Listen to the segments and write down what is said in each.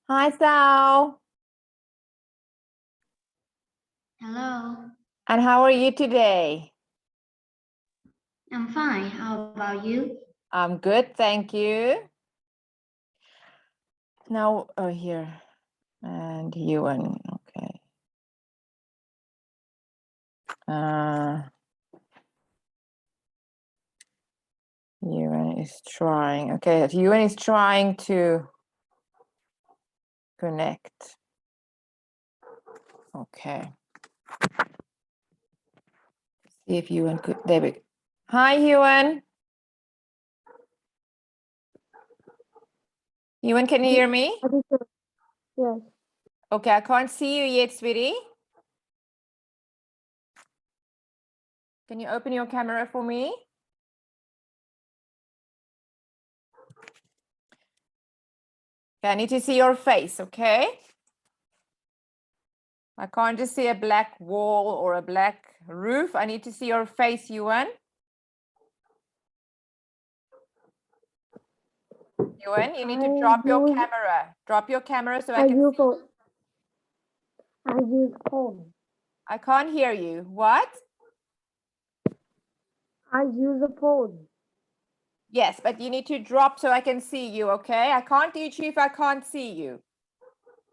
Hi, Sal. Hello, And how are you today? I'm fine. How about you? I'm good, thank you. Now, oh, here. And Ewan, okay. Ewan is trying. Okay, Ewan is trying to connect. Okay. See if Ewan could. There we go. Hi, Ewan. Ewan, can you hear me? Yes. Okay, I can't see you yet, sweetie. Can you open your camera for me? Okay, I need to see your face, okay? I can't just see a black wall or a black roof. I need to see your face, Ewan. Ewan, you need to drop your camera. Drop your camera so I can see. I use phone. I can't hear you. What? I use a phone. Yes, but you need to drop so I can see you, okay? I can't teach you if I can't see you.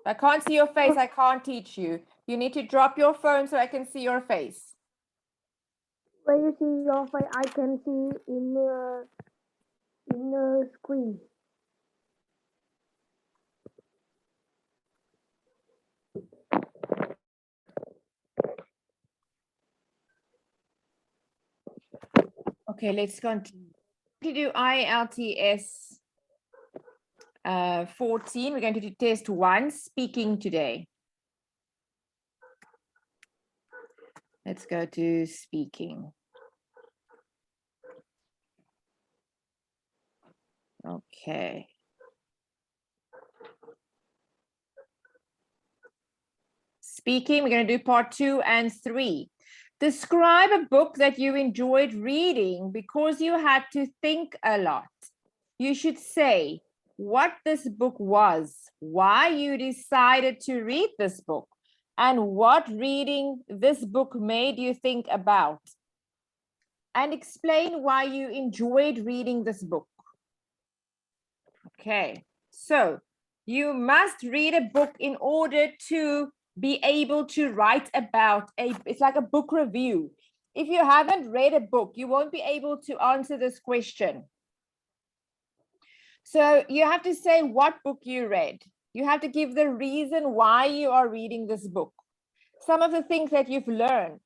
If I can't see your face, I can't teach you. You need to drop your phone so I can see your face. When you see your face, I can see in the screen. Okay, let's continue. To do IELTS 14, we're going to do test 1, speaking today. Let's go to speaking. Okay. Speaking, we're going to do part 2 and 3. Describe a book that you enjoyed reading because you had to think a lot. You should say what this book was, why you decided to read this book, and what reading this book made you think about. And explain why you enjoyed reading this book. Okay, so you must read a book in order to be able to write about it's like a book review. If you haven't read a book, you won't be able to answer this question. So you have to say what book you read. You have to give the reason why you are reading this book. Some of the things that you've learned.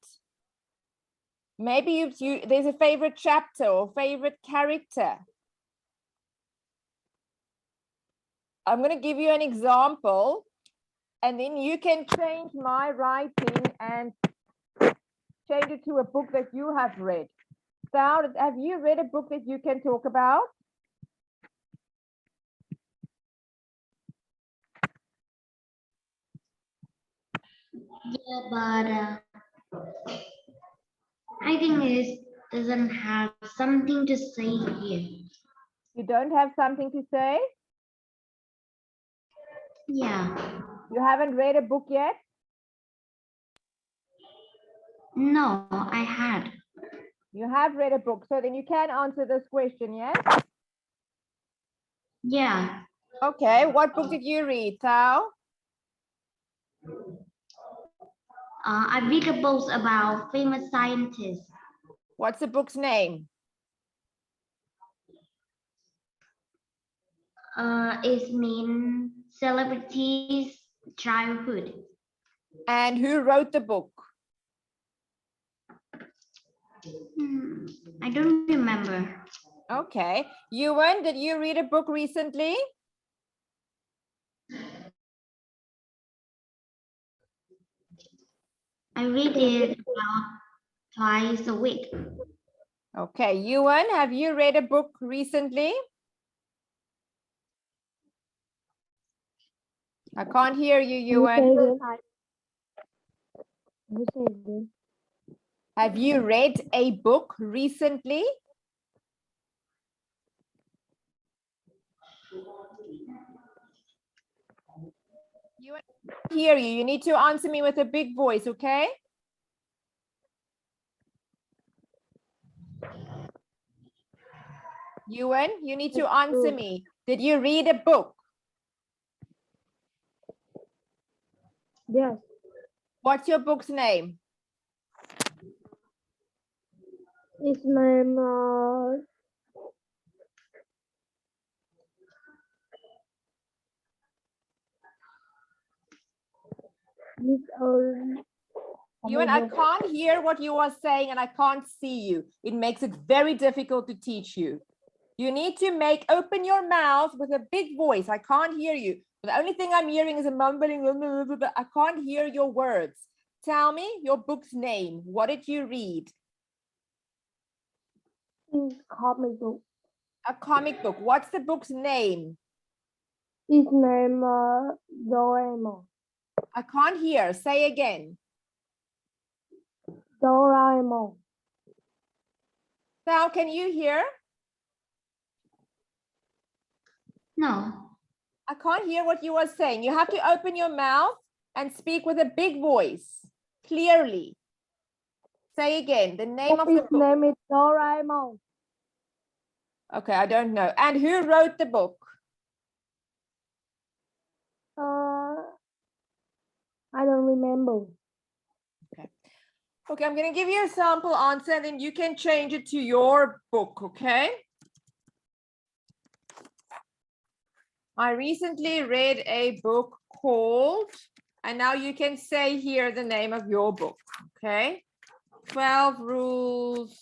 Maybe there's a favorite chapter or favorite character. I'm going to give you an example, and then you can change my writing and change it to a book that you have read. Sal, have you read a book that you can talk about? Yeah, but I think it doesn't have something to say here. You don't have something to say? Yeah. You haven't read a book yet? No, I had. You have read a book, so then you can answer this question, yes? Yeah. Okay, what book did you read, Sal? I read a book about famous scientists. What's the book's name? It means celebrities' childhood. And who wrote the book? I don't remember. Okay. Ewan, did you read a book recently? I read it about twice a week. Okay. Ewan, have you read a book recently? I can't hear you, Ewan. Have you read a book recently? Hear you. You need to answer me with a big voice, okay? Ewan, you need to answer me. Did you read a book? Yes. What's your book's name? His name this Ewan, I can't hear what you are saying and I can't see you. It makes it very difficult to teach you. You need to open your mouth with a big voice. I can't hear you. The only thing I'm hearing is a mumbling. I can't hear your words. Tell me your book's name. What did you read? comic book. A comic book. What's the book's name? His name Doraemon. I can't hear. Say again. Doraemon. Now, can you hear? No. I can't hear what you are saying. You have to open your mouth and speak with a big voice, clearly. Say again, the name of the book. His name is Doraemon. Okay, I don't know. And who wrote the book? I don't remember. Okay, I'm going to give you a sample answer and then you can change it to your book, okay? I recently read a book called, and now you can say here the name of your book, okay? 12 Rules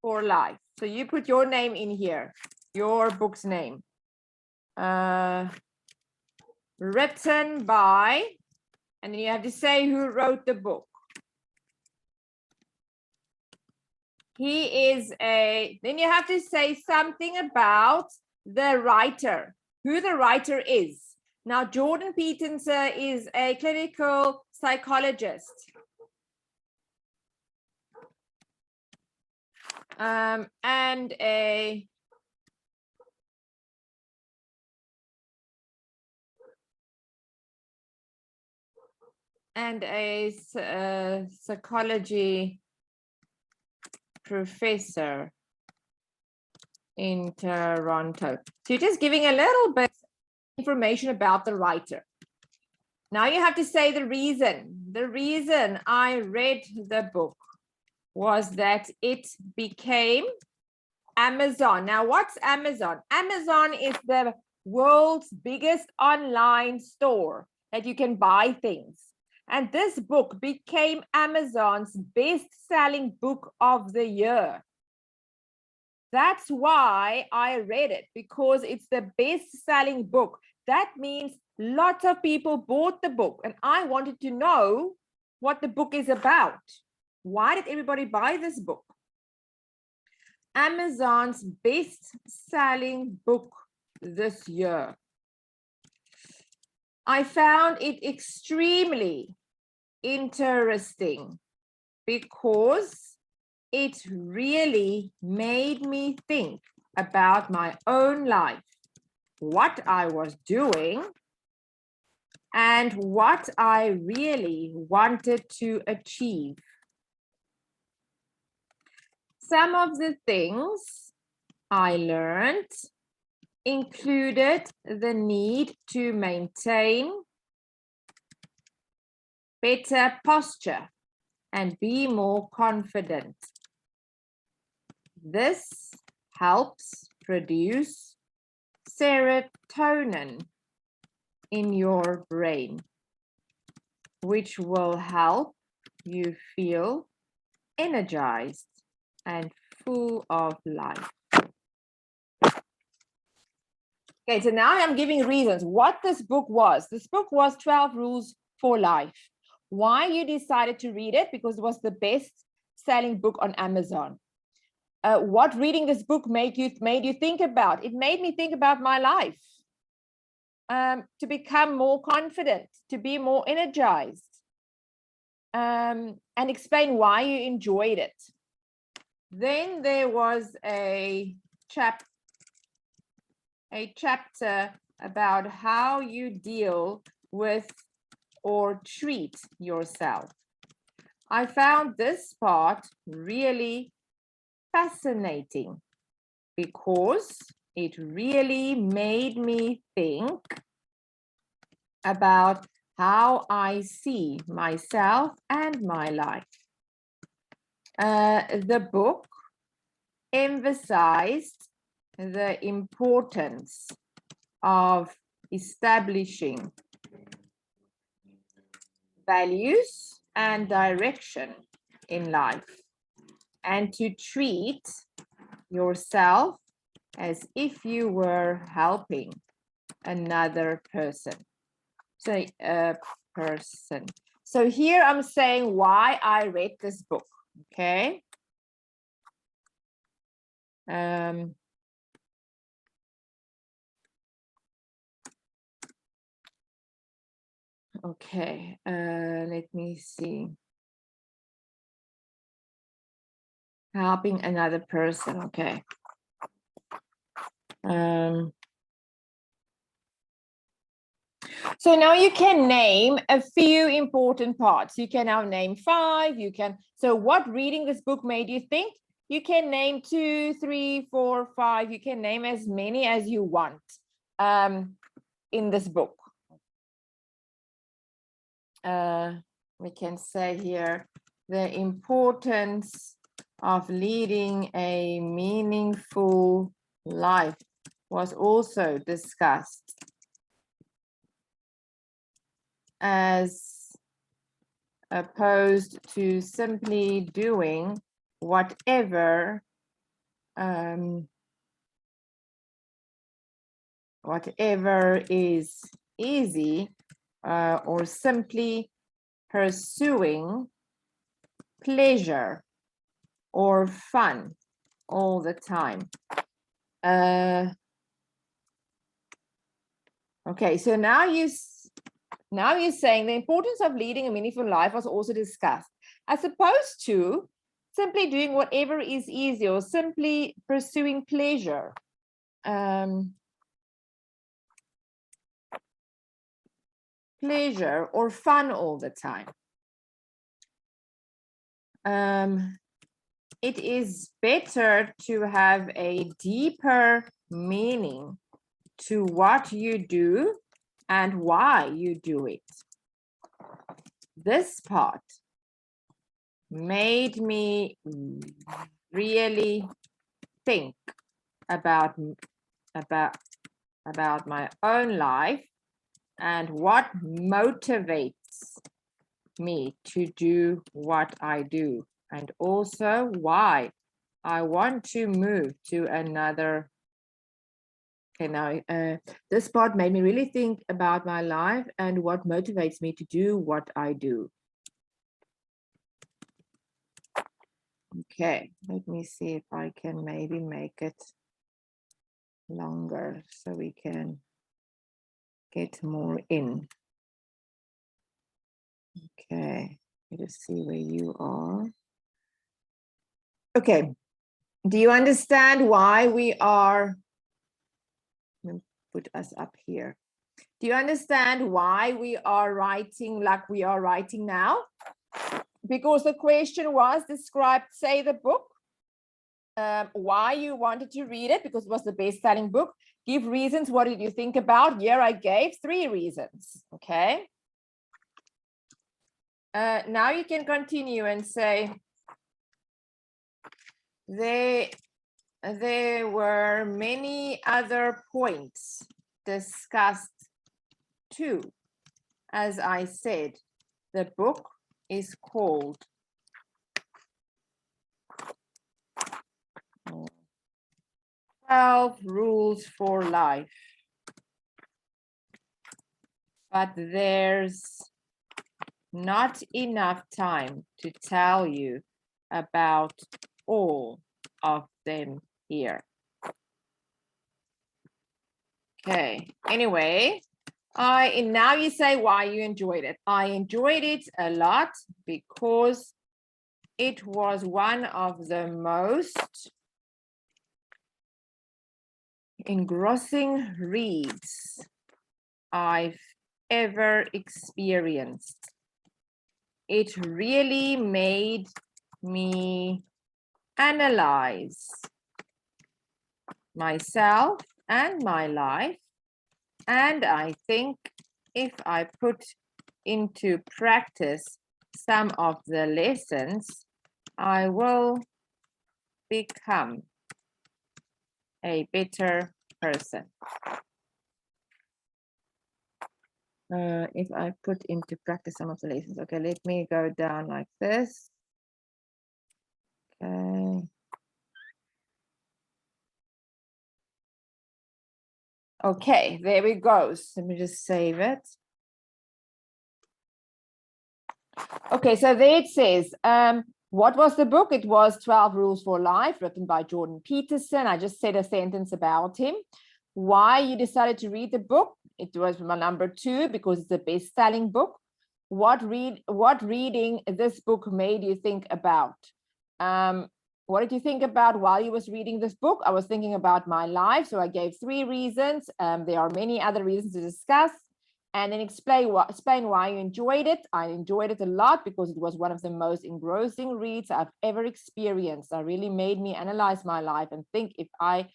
for Life. So you put your name in here, your book's name. Written by, and then you have to say who wrote the book. Then you have to say something about the writer, who the writer is. Now, Jordan Peterson is a clinical psychologist. And a psychology professor in Toronto. So you're just giving a little bit of information about the writer. Now you have to say the reason. The reason I read the book was that it became Amazon. Now, what's Amazon? Amazon is the world's biggest online store that you can buy things. And this book became Amazon's best-selling book of the year. That's why I read it, because it's the best-selling book. That means lots of people bought the book, and I wanted to know what the book is about. Why did everybody buy this book? Amazon's best-selling book this year. I found it extremely interesting because it really made me think about my own life, what I was doing, and what I really wanted to achieve. Some of the things I learned included the need to maintain better posture and be more confident. This helps produce serotonin in your brain, which will help you feel energized and full of life. Okay, so now I'm giving reasons what this book was. This book was 12 Rules for Life. Why you decided to read it? Because it was the best-selling book on Amazon. What reading this book made you think about? It made me think about my life. To become more confident, to be more energized, and explain why you enjoyed it. Then there was a chapter about how you deal with or treat yourself. I found this part really fascinating because it really made me think about how I see myself and my life. The book emphasized the importance of establishing values and direction in life, and to treat yourself as if you were helping another person. So So here I'm saying why I read this book, okay? Okay, let me see. Helping another person, okay. So now you can name a few important parts. You can now name 5. You can. So what reading this book made you think? You can name 2, 3, 4, 5. You can name as many as you want in this book. We can say here the importance of leading a meaningful life was also discussed as opposed to simply doing whatever is easy or simply pursuing pleasure or fun all the time. Okay, so now you're saying the importance of leading a meaningful life was also discussed, as opposed to simply doing whatever is easy or simply pursuing pleasure. Pleasure or fun all the time. It is better to have a deeper meaning to what you do and why you do it. This part made me really think about my own life and what motivates me to do what I do, and also why I want to move to another. Okay, now this part made me really think about my life and what motivates me to do what I do. Okay, let me see if I can maybe make it longer so we can get more in. Okay, let us see where you are. Okay, do you understand why we are, put us up here. Do you understand why we are writing like we are writing now? Because the question was describe, say the book, why you wanted to read it, because it was the best-selling book. Give reasons, what did you think about? Here I gave 3 reasons, okay? Now you can continue and say, there were many other points discussed too. As I said, the book is called 12 Rules for Life. But there's not enough time to tell you about all of them here. Okay, anyway, now you say why you enjoyed it. I enjoyed it a lot because it was one of the most engrossing reads I've ever experienced. It really made me analyze myself and my life, and I think if I put into practice some of the lessons, I will become a better person. If I put into practice some of the lessons. Okay, let me go down like this. Okay. Okay, there we go. So let me just save it. Okay, so there it says, what was the book? It was 12 Rules for Life, written by Jordan Peterson. I just said a sentence about him. Why you decided to read the book? It was my number 2 because it's a best-selling book. What reading this book made you think about? What did you think about while you was reading this book? I was thinking about my life, so I gave 3 reasons. There are many other reasons to discuss. And then explain why you enjoyed it. I enjoyed it a lot because it was one of the most engrossing reads I've ever experienced. It really made me analyze my life and think if I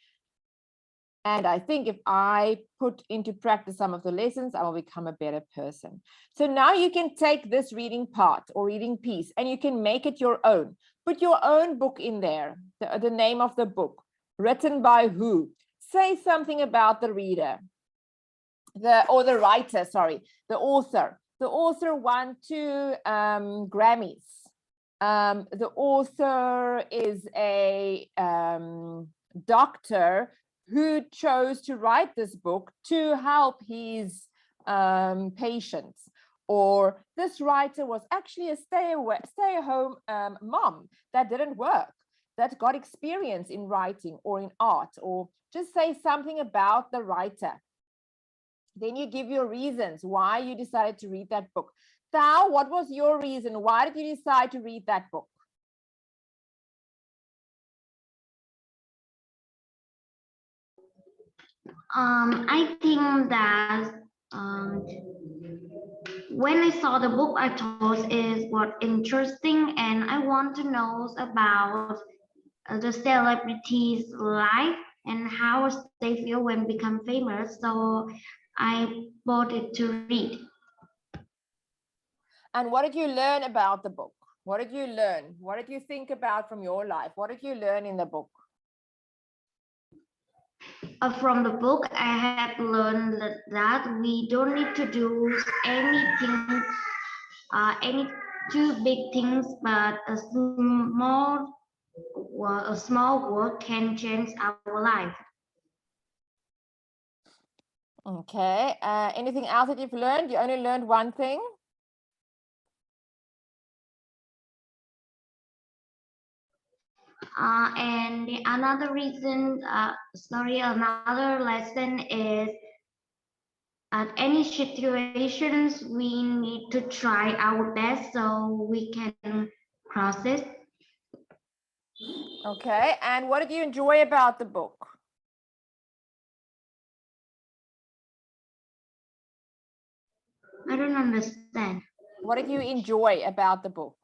put into practice some of the lessons, I will become a better person. So now you can take this reading part or reading piece and you can make it your own. Put your own book in there, the name of the book, written by who. Say something about the reader. The author. The author won 2 Grammys. The author is a doctor who chose to write this book to help his patients. Or this writer was actually a stay-at-home mom that didn't work, that got experience in writing or in art, or just say something about the writer. Then you give your reasons why you decided to read that book. Thao, what was your reason? Why did you decide to read that book? I think that when I saw the book, I thought it was interesting, and I want to know about the celebrities' life and how they feel when become famous. So I bought it to read. And what did you learn about the book? What did you learn? What did you think about from your life? What did you learn in the book? From the book, I have learned that we don't need to do anything, any too big things, but a small work can change our life. Okay. Anything else that you've learned? You only learned one thing? And another reason, another lesson is at any situations, we need to try our best so we can cross it. Okay. And what did you enjoy about the book? I don't understand. What did you enjoy about the book?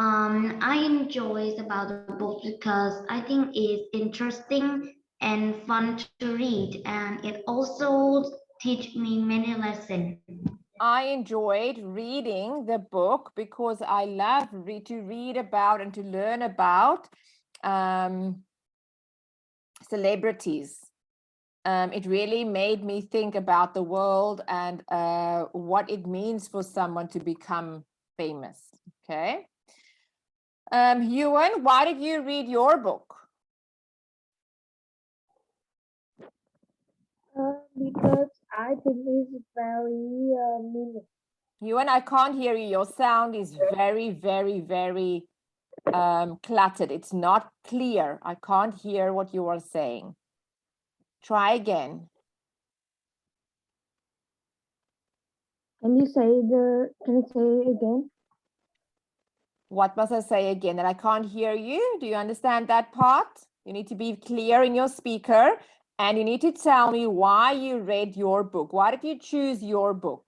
I enjoy about the book because I think it's interesting and fun to read, and it also teach me many lessons. I enjoyed reading the book because I love to read about and to learn about celebrities. It really made me think about the world and what it means for someone to become famous. Okay. Ewan, why did you read your book? Because I think it's very meaningful. Ewan, I can't hear you. Your sound is very, very, very cluttered. It's not clear. I can't hear what you are saying. Try again. Can you say it again? What must I say again? That I can't hear you? Do you understand that part? You need to be clear in your speaker And you need to tell me why you read your book. Why did you choose your book?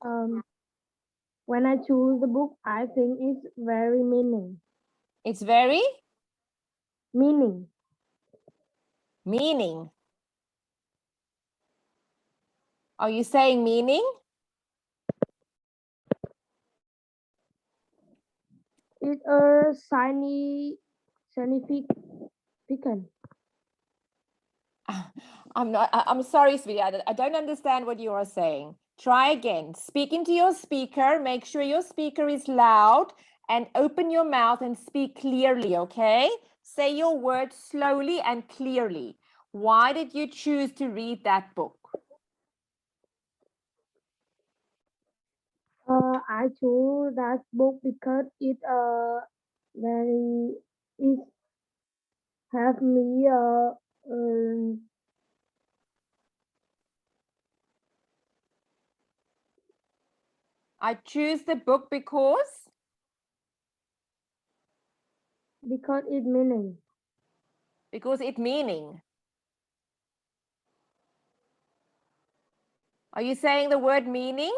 When I choose the book, I think it's very It's very meaning. meaning. Are you saying meaning? It's a significant. I'm sorry, sweetie. I don't understand what you are saying. Try again. Speak into your speaker. Make sure your speaker is loud and open your mouth and speak clearly, okay? Say your words slowly and clearly. Why did you choose to read that book? I chose that book because it very it have me I choose the book because it meaning. it meaning. Are you saying the word meaning?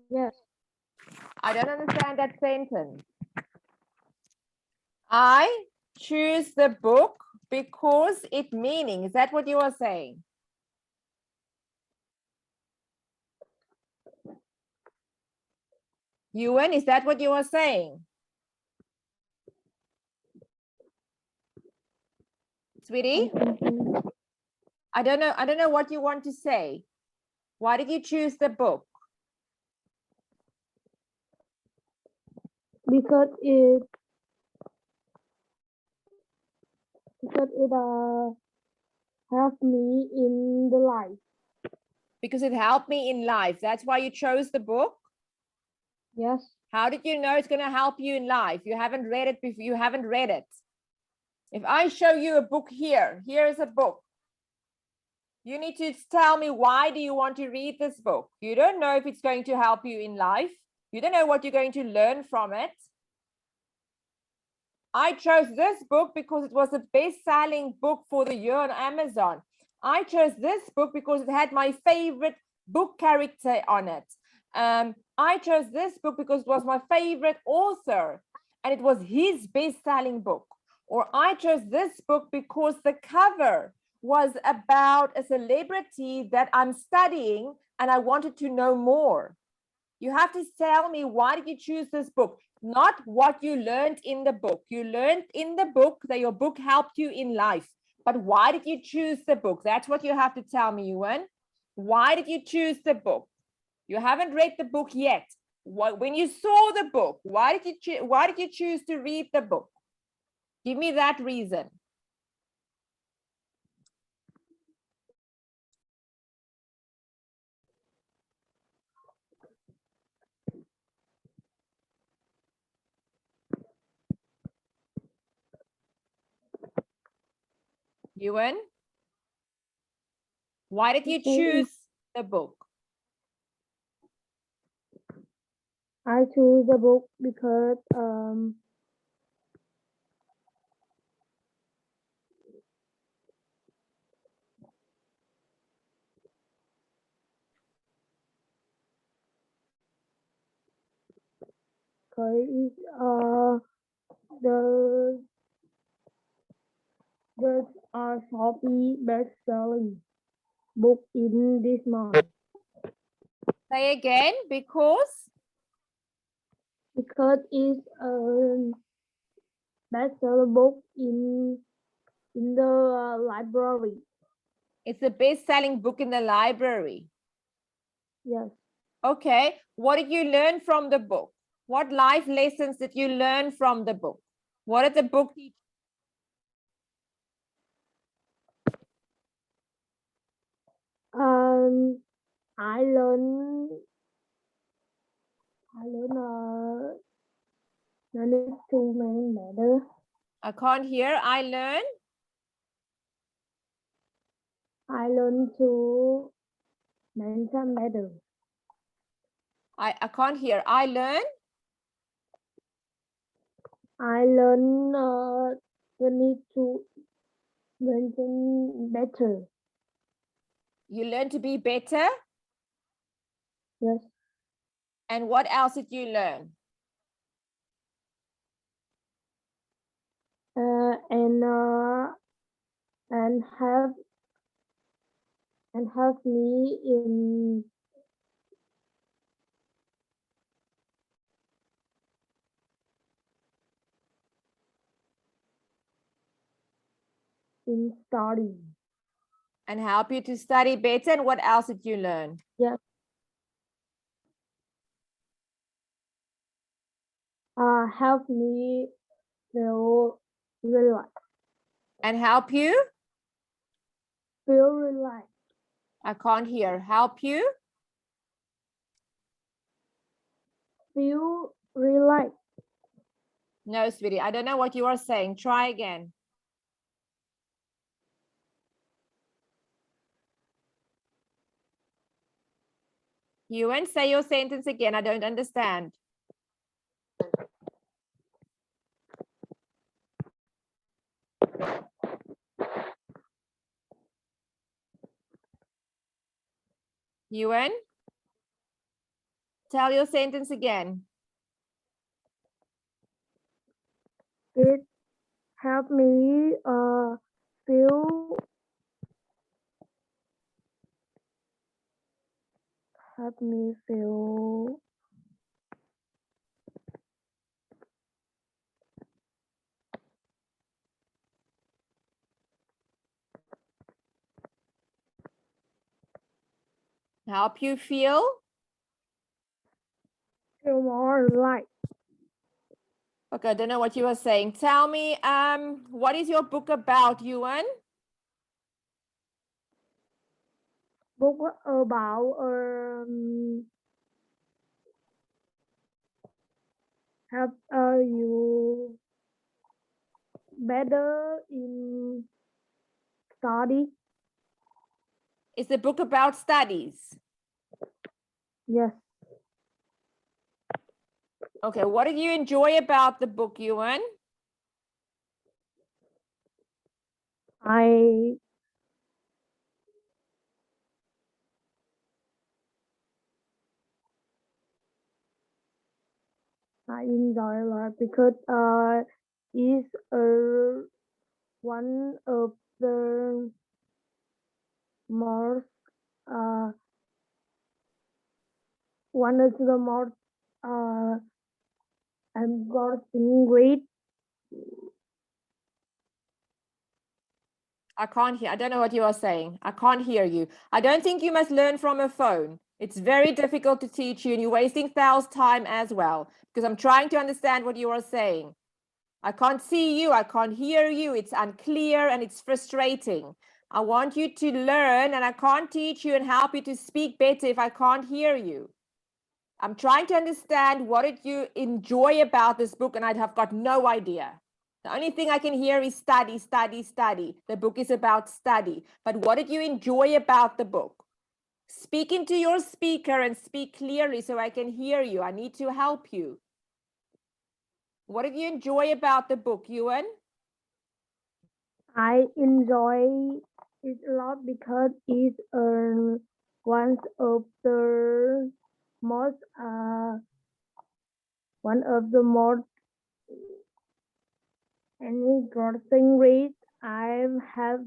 Yes. I don't understand that sentence. I choose the book because it meaning. Is that what you are saying? Ewan, is that what you are saying? Sweetie? I don't know what you want to say. Why did you choose the book? Because it helped me in the life. Because it helped me in life. That's why you chose the book? Yes. How did you know it's going to help you in life? You haven't read it before. You haven't read it. If I show you a book here, here's a book. You need to tell me, why do you want to read this book? You don't know if it's going to help you in life. You don't know what you're going to learn from it. I chose this book because it was the best-selling book for the year on Amazon. I chose this book because it had my favorite book character on it. I chose this book because it was my favorite author and it was his best-selling book. Or I chose this book because the cover was about a celebrity that I'm studying and I wanted to know more. You have to tell me, why did you choose this book? Not what you learned in the book. You learned in the book that your book helped you in life. But why did you choose the book? That's what you have to tell me, Ewan. Why did you choose the book? You haven't read the book yet. When you saw the book, why did you choose to read the book? Give me that reason. Ewan, why did you choose the book? I choose the book because it's the Shopee best-selling book in this month. Say again, because It's a best-seller book in the library. it's the best-selling book in the library. Yes. Okay, what did you learn from the book? What life lessons did you learn from the book? What did the book teach? I learned manage to manage better. I can't hear. I learned to manage better. I can't hear. I I learned the need to Become better. You learn to be better. Yes. And what else did you learn? And have me in study. And help you to study better. And what else did you learn? Yes. Help me feel relaxed. And help you? Feel relaxed. I can't hear. Help you? Feel relaxed. No, sweetie, I don't know what you are saying. Try again. You won't say your sentence again. I don't understand. Ewan, tell your sentence again. It help me feel help me feel Help you feel? more relaxed. Okay, I don't know what you were saying. Tell me, what is your book about, Ewan? Book about help you better in study. It's a book about studies. Yes. Okay, what did you enjoy about the book, Ewan? I enjoy a lot because is one of the most uh one of the most uh important read. I can't hear. I don't know what you are saying. I can't hear you. I don't think you must learn from a phone. It's very difficult to teach you and you're wasting Thal's time as well because I'm trying to understand what you are saying. I can't see you. I can't hear you. It's unclear and it's frustrating. I want you to learn and I can't teach you and help you to speak better if I can't hear you. I'm trying to understand what did you enjoy about this book and I'd have got no idea. The only thing I can hear is study, study, study. The book is about study. But what did you enjoy about the book? Speak into your speaker and speak clearly so I can hear you. I need to help you. What did you enjoy about the book, Ewan? I enjoy it a lot because it's one of the most one of the most engrossing reads I have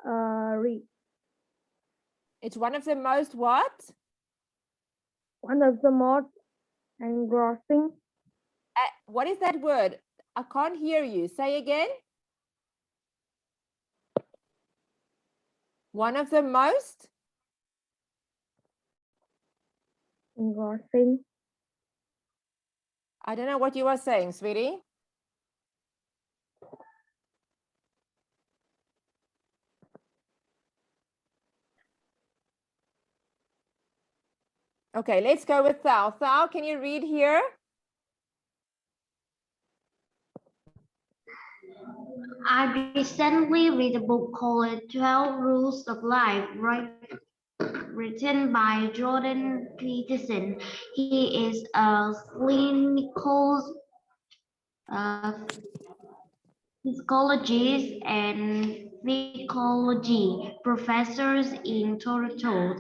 read. It's one of the most what? One of the most engrossing. What is that word? I can't hear you. Say again. One of the most? Engrossing. I don't know what you are saying, sweetie. Okay, let's go with Thal. Thal, can you read here? I recently read a book called 12 Rules of Life, written by Jordan Peterson. He is a clinical psychologist and psychology professors in Toronto.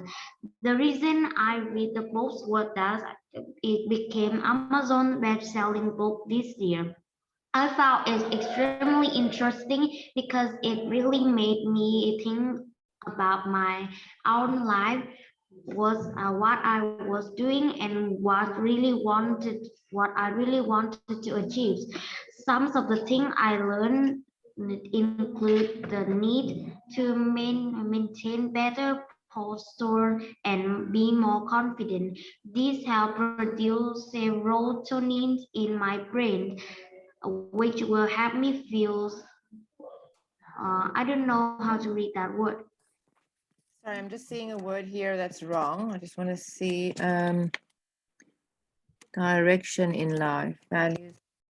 The reason I read the books was that it became Amazon best-selling book this year. I found it extremely interesting because it really made me think about my own life, was what I was doing and what I really wanted to achieve. Some of the things I learned include the need to maintain better posture and be more confident. This help produce serotonin in my brain, which will help me feel. I don't know how to read that word. Sorry, I'm just seeing a word here that's wrong. I just want to see direction in life, values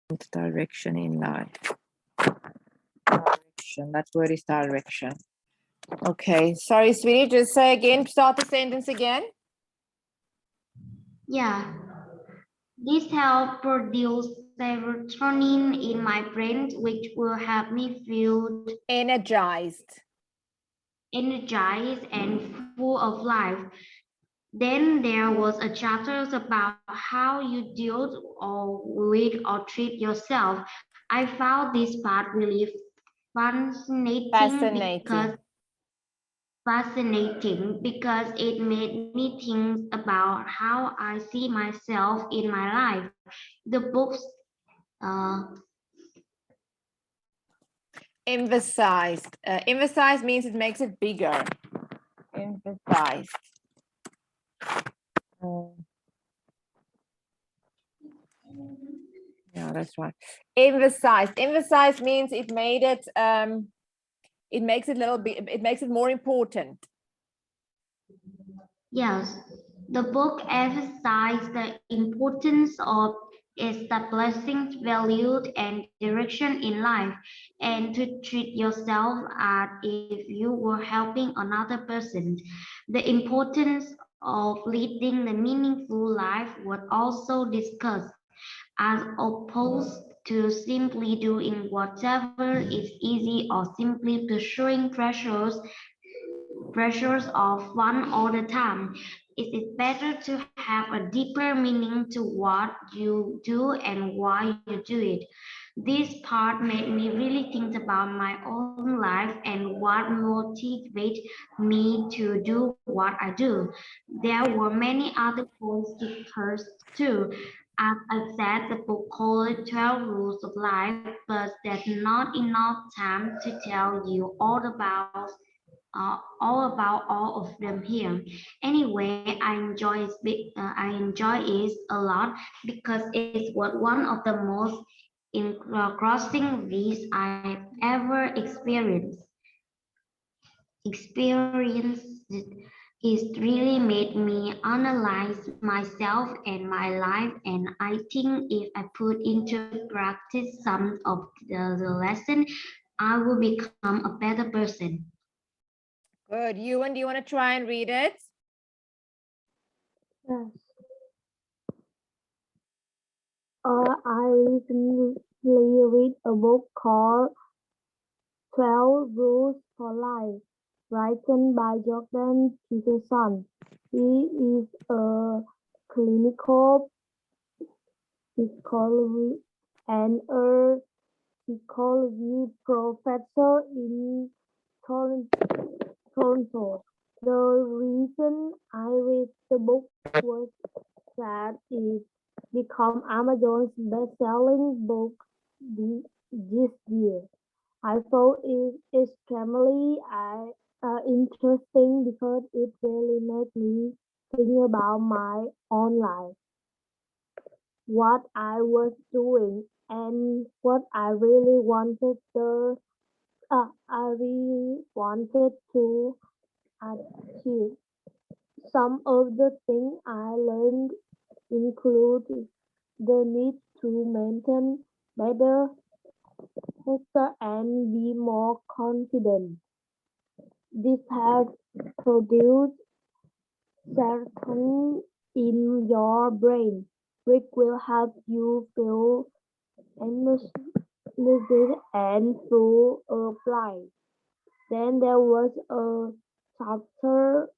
and direction in life. Direction, that word is direction. Okay, sorry, sweetie, just say again, start the sentence again. Yeah, this help produce serotonin in my brain, which will help me feel Energized. energized and full of life. Then there was a chapter about how you deal with or treat yourself. I found this part really Fascinating. fascinating because it made me think about how I see myself in my life. The books uh, Emphasized. Emphasized means it makes it bigger. Emphasized. Yeah, that's right. Emphasized. Emphasized means it made it makes it it makes it more important. Yes, the book emphasized the importance of establishing values and direction in life, and to treat yourself as if you were helping another person. The importance of leading the meaningful life was also discussed, as opposed to simply doing whatever is easy or simply pursuing pressures of fun all the time. It is better to have a deeper meaning to what you do and why you do it. This part made me really think about my own life and what motivates me to do what I do. There were many other points discussed too. As I said, the book called 12 Rules of Life, but there's not enough time to tell you all about all of them here. Anyway, I enjoy it a lot because it's one of the most engrossing reads I've ever experienced. It really made me analyze myself and my life, and I think if I put into practice some of the lesson, I will become a better person. Good. Ewan, do you want to try and read it? Yes. I recently read a book called 12 Rules for Life, written by Jordan Peterson. He is a clinical psychologist and a psychology professor in Toronto. The reason I read the book was that it became Amazon's best-selling book this year. I found it extremely interesting because it really made me think about my own life, what I was doing, and what I really wanted to achieve. Some of the things I learned include the need to maintain better posture and be more confident. This has produced serotonin in your brain, which will help you feel energized and full of life. Then there was a chapter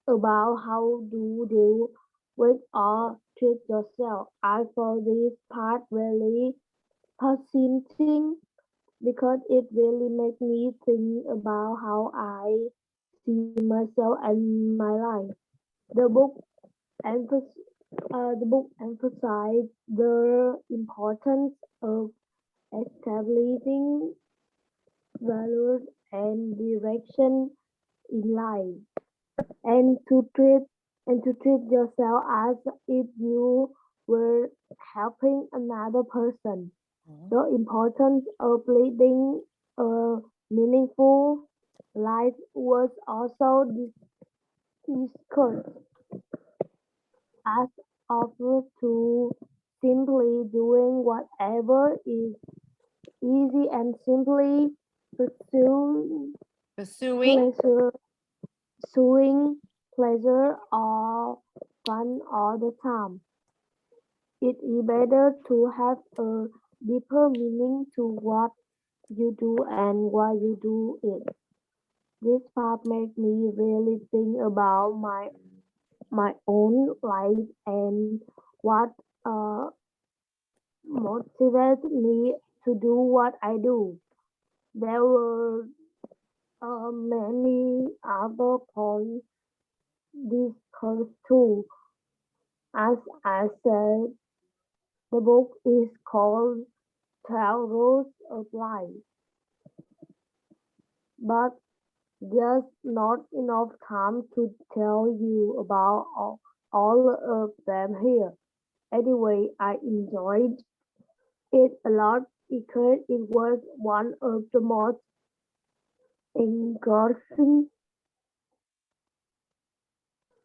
about how do you with or treat yourself. I found this part really fascinating because it really made me think about how I see myself and my life. The book emphasized the importance of establishing values and direction in life, and to treat yourself as if you were helping another person. The importance of leading a meaningful life was also discussed as opposed to simply doing whatever is easy and simply pursuing Pursuing. pleasure, pursuing pleasure or fun all the time. It is better to have a deeper meaning to what you do and why you do it. This part made me really think about my own life and what uh, motivates me to do what I do. There were many other points discussed too. As I said, the book is called 12 Rules of Life, but there's not enough time to tell you about all of them here. Anyway, I enjoyed it a lot because it was one of the most engrossing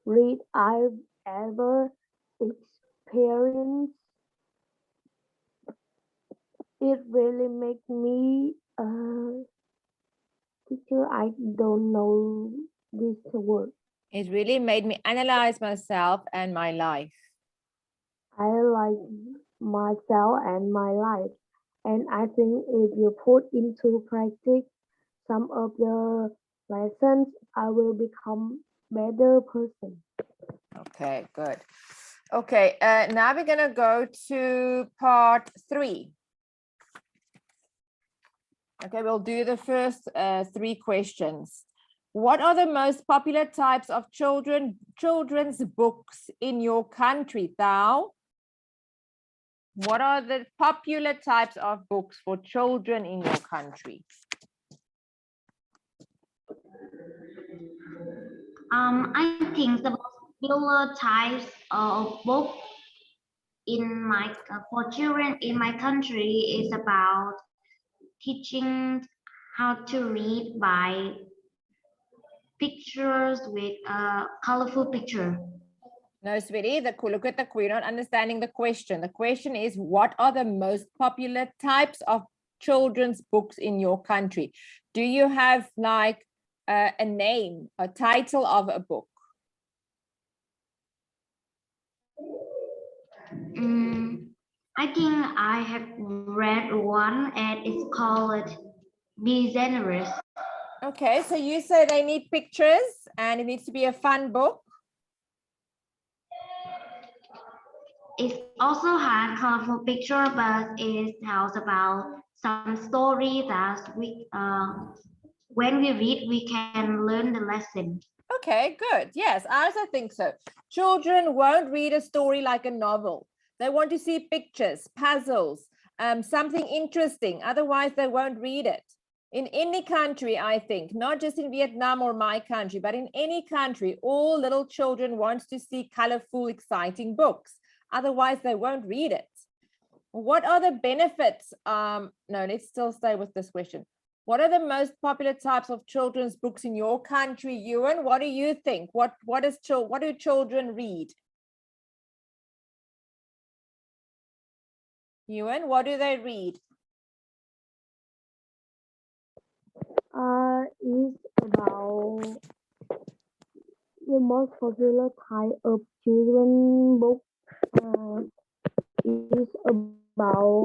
read I've ever experienced. It really made me teacher. I don't know this word. It really made me analyze myself and my life. I like myself and my life, and I think if you put into practice some of the lessons, I will become better person. Okay, good. Okay, now we're going to go to part 3. Okay, we'll do the first 3 questions. What are the most popular types of children's books in your country, Thao? What are the popular types of books for children in your country? I think the most popular types of book in my for children in my country is about teaching how to read by pictures with a colorful picture. No, sweetie, look at we're not understanding the question. The question is, what are the most popular types of children's books in your country? Do you have like a name, a title of a book? I think I have read one and it's called Be Generous. Okay, so you say they need pictures and it needs to be a fun book. It also has colorful picture, but it tells about some story that when we read, we can learn the lesson. Okay, good. Yes, I also think so. Children won't read a story like a novel. They want to see pictures, puzzles, something interesting. Otherwise, they won't read it. In any country, I think, not just in Vietnam or my country, but in any country, all little children want to see colorful, exciting books. Otherwise, they won't read it. What are the benefits? No, let's still stay with this question. What are the most popular types of children's books in your country, Ewan? What do you think? What do children read? Ewan, what do they read? Is about the most popular type of children book is about